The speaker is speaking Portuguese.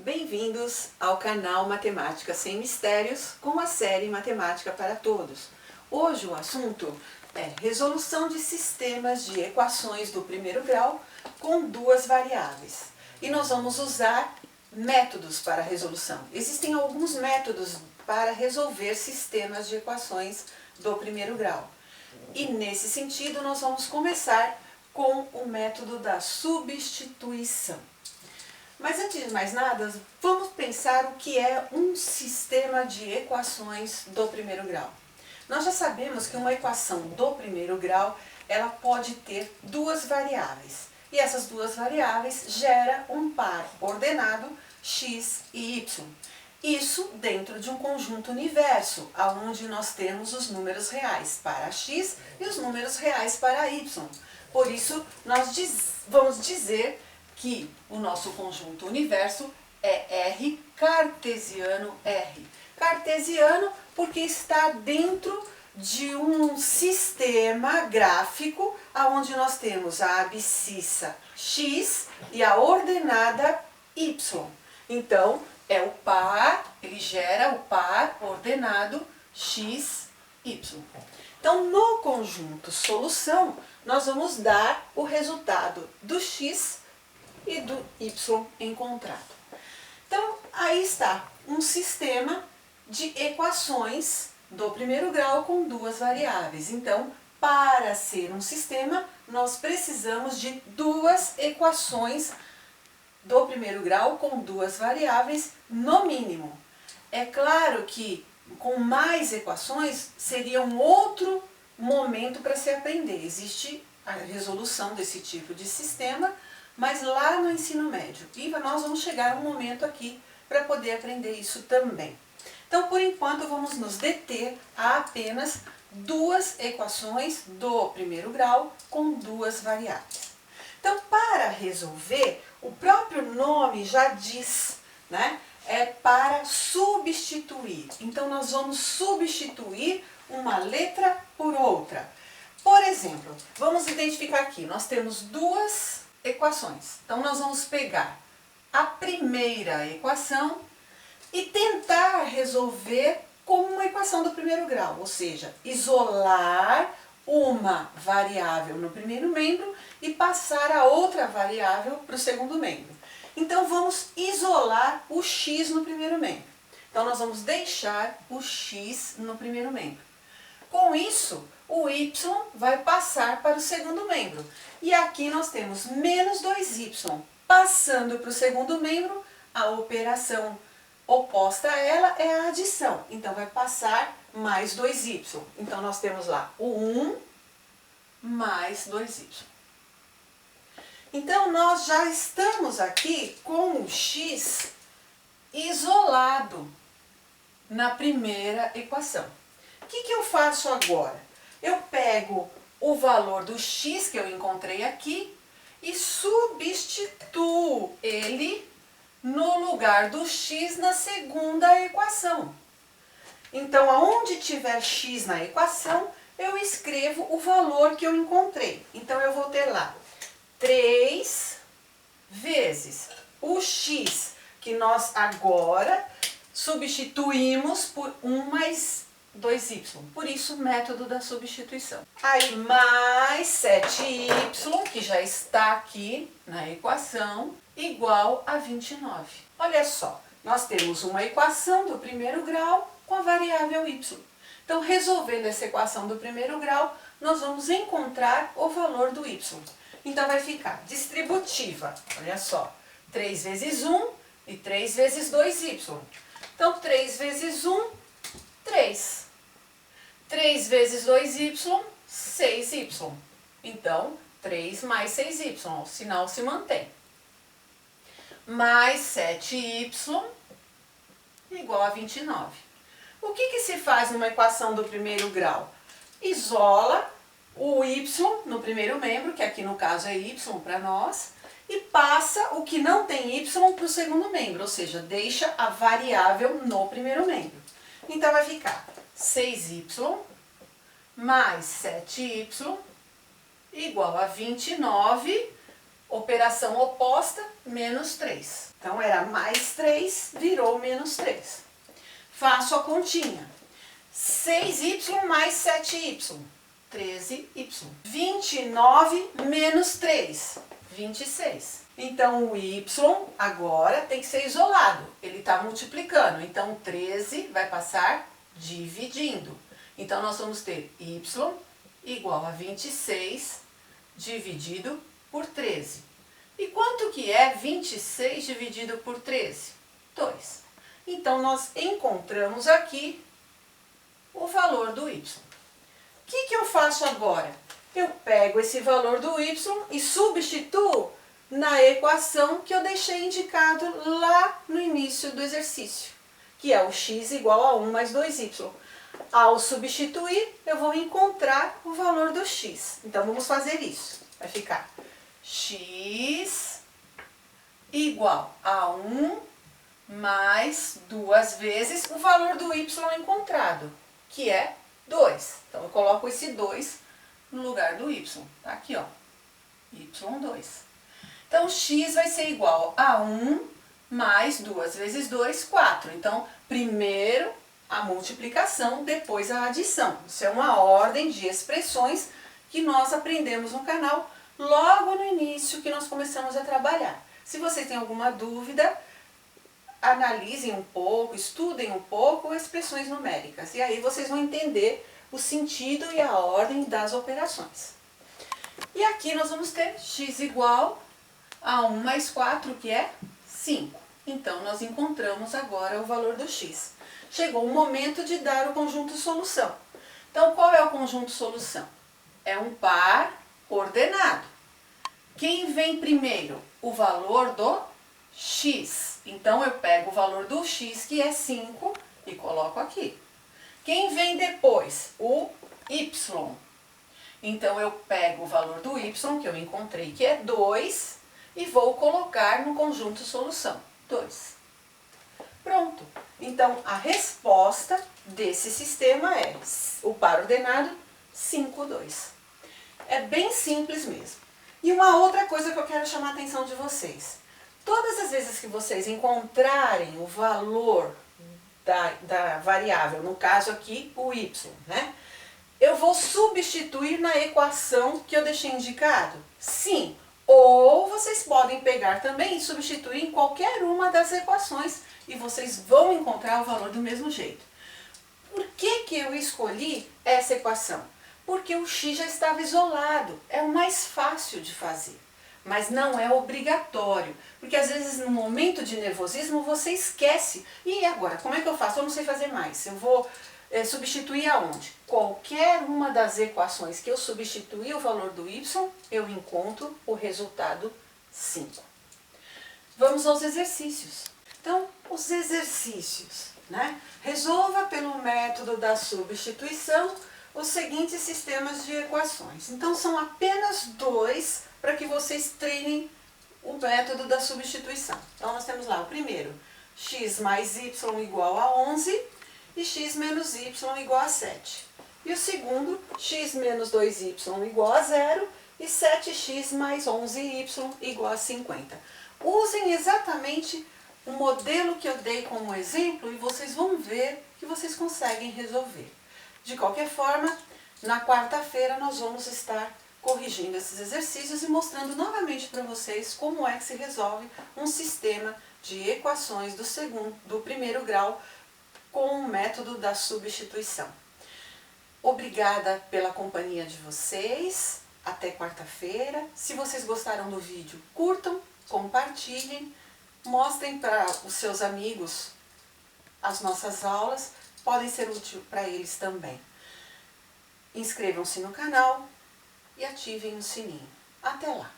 Bem-vindos ao canal Matemática Sem Mistérios com a série Matemática para Todos. Hoje o assunto é resolução de sistemas de equações do primeiro grau com duas variáveis. E nós vamos usar métodos para resolução. Existem alguns métodos para resolver sistemas de equações do primeiro grau. E nesse sentido nós vamos começar com o método da substituição. Mas antes de mais nada, vamos pensar o que é um sistema de equações do primeiro grau. Nós já sabemos que uma equação do primeiro grau, ela pode ter duas variáveis. E essas duas variáveis geram um par ordenado x e y. Isso dentro de um conjunto universo, onde nós temos os números reais para x e os números reais para y. Por isso, nós vamos dizer que o nosso conjunto universo é R cartesiano R. Cartesiano porque está dentro de um sistema gráfico onde nós temos a abscissa x e a ordenada y. Então, é o par, ele gera o par ordenado x, y. Então, no conjunto solução, nós vamos dar o resultado do x e do y encontrado. Então, aí está um sistema de equações do primeiro grau com duas variáveis. Então, para ser um sistema, nós precisamos de duas equações do primeiro grau com duas variáveis, no mínimo. É claro que com mais equações seria um outro momento para se aprender. Existe a resolução desse tipo de sistema, mas lá no ensino médio. E nós vamos chegar a um momento aqui para poder aprender isso também. Então, por enquanto, vamos nos deter a apenas duas equações do primeiro grau com duas variáveis. Então, para resolver, o próprio nome já diz, né? É para substituir. Então, nós vamos substituir uma letra por outra. Por exemplo, vamos identificar aqui, nós temos duas equações. Então, nós vamos pegar a primeira equação e tentar resolver como uma equação do primeiro grau, ou seja, isolar uma variável no primeiro membro e passar a outra variável para o segundo membro. Então, vamos isolar o x no primeiro membro. Então, nós vamos deixar o x no primeiro membro. Com isso, o y vai passar para o segundo membro. E aqui nós temos menos 2y. Passando para o segundo membro, a operação oposta a ela é a adição. Então, vai passar mais 2y. Então, nós temos lá o 1 mais 2y. Então, nós já estamos aqui com o x isolado na primeira equação. O que eu faço agora? Eu pego o valor do x que eu encontrei aqui e substituo ele no lugar do x na segunda equação. Então, aonde tiver x na equação, eu escrevo o valor que eu encontrei. Então, eu vou ter lá 3 vezes o x, que nós agora substituímos por 1 mais 2y. Por isso, método da substituição. Aí, mais 7y, que já está aqui na equação, igual a 29. Olha só, nós temos uma equação do primeiro grau com a variável y. Então, resolvendo essa equação do primeiro grau, nós vamos encontrar o valor do y. Então, vai ficar distributiva, olha só, 3 vezes 1 e 3 vezes 2y. Então, 3 vezes 1, 3. 3 vezes 2y, 6y. Então, 3 mais 6y, o sinal se mantém. Mais 7y igual a 29. O que se faz numa equação do primeiro grau? Isola o y no primeiro membro, que aqui no caso é y para nós, e passa o que não tem y para o segundo membro, ou seja, deixa a variável no primeiro membro. Então, vai ficar 6y mais 7y igual a 29 Operação oposta, menos 3. Então era mais 3, virou menos 3. Faço a continha. 6y mais 7y, 13y. 29 menos 3, 26. Então o y agora tem que ser isolado, ele está multiplicando. Então 13 vai passar dividindo. Então nós vamos ter y igual a 26 dividido por 13. E quanto que é 26 dividido por 13? 2. Então nós encontramos aqui o valor do y. O que eu faço agora? Eu pego esse valor do y e substituo na equação que eu deixei indicado lá no início do exercício, que é o x igual a 1 mais 2y. Ao substituir, eu vou encontrar o valor do x. Então, vamos fazer isso. Vai ficar x igual a 1 mais 2 vezes o valor do y encontrado, que é 2. Então, eu coloco esse 2 no lugar do y. Tá aqui, ó. y2. Então, x vai ser igual a 1 mais 2 vezes 2, 4. Então, primeiro a multiplicação, depois a adição. Isso é uma ordem de expressões que nós aprendemos no canal logo no início que nós começamos a trabalhar. Se vocês têm alguma dúvida, analisem um pouco, estudem um pouco expressões numéricas. E aí vocês vão entender o sentido e a ordem das operações. E aqui nós vamos ter x igual a 1 mais 4, que é 5. Então, nós encontramos agora o valor do x. Chegou o momento de dar o conjunto solução. Então, qual é o conjunto solução? É um par ordenado. Quem vem primeiro? O valor do x. Então, eu pego o valor do x, que é 5, e coloco aqui. Quem vem depois? O y. Então, eu pego o valor do y, que eu encontrei, que é 2, e vou colocar no conjunto solução. 2. Pronto. Então, a resposta desse sistema é o par ordenado 5, 2. É bem simples mesmo. E uma outra coisa que eu quero chamar a atenção de vocês. Todas as vezes que vocês encontrarem o valor da variável, no caso aqui o y, né? Eu vou substituir na equação que eu deixei indicado? Sim. Ou vocês podem pegar também e substituir em qualquer uma das equações e vocês vão encontrar o valor do mesmo jeito. Por que eu escolhi essa equação? Porque o x já estava isolado, é o mais fácil de fazer, mas não é obrigatório, porque às vezes no momento de nervosismo você esquece. E agora, como é que eu faço? Eu não sei fazer mais, eu vou substituir aonde? Qualquer uma das equações que eu substituir o valor do y, eu encontro o resultado 5. Vamos aos exercícios. Então, os exercícios, né? Resolva pelo método da substituição os seguintes sistemas de equações. Então, são apenas 2 para que vocês treinem o método da substituição. Então, nós temos lá o primeiro, x mais y igual a 11 e x menos y igual a 7. E o segundo, x menos 2y igual a 0 e 7x mais 11y igual a 50. Usem exatamente o modelo que eu dei como exemplo e vocês vão ver que vocês conseguem resolver. De qualquer forma, na quarta-feira nós vamos estar corrigindo esses exercícios e mostrando novamente para vocês como é que se resolve um sistema de equações do primeiro grau com o método da substituição. Obrigada pela companhia de vocês. Até quarta-feira. Se vocês gostaram do vídeo, curtam, compartilhem, mostrem para os seus amigos as nossas aulas. Podem ser úteis para eles também. Inscrevam-se no canal e ativem o sininho. Até lá!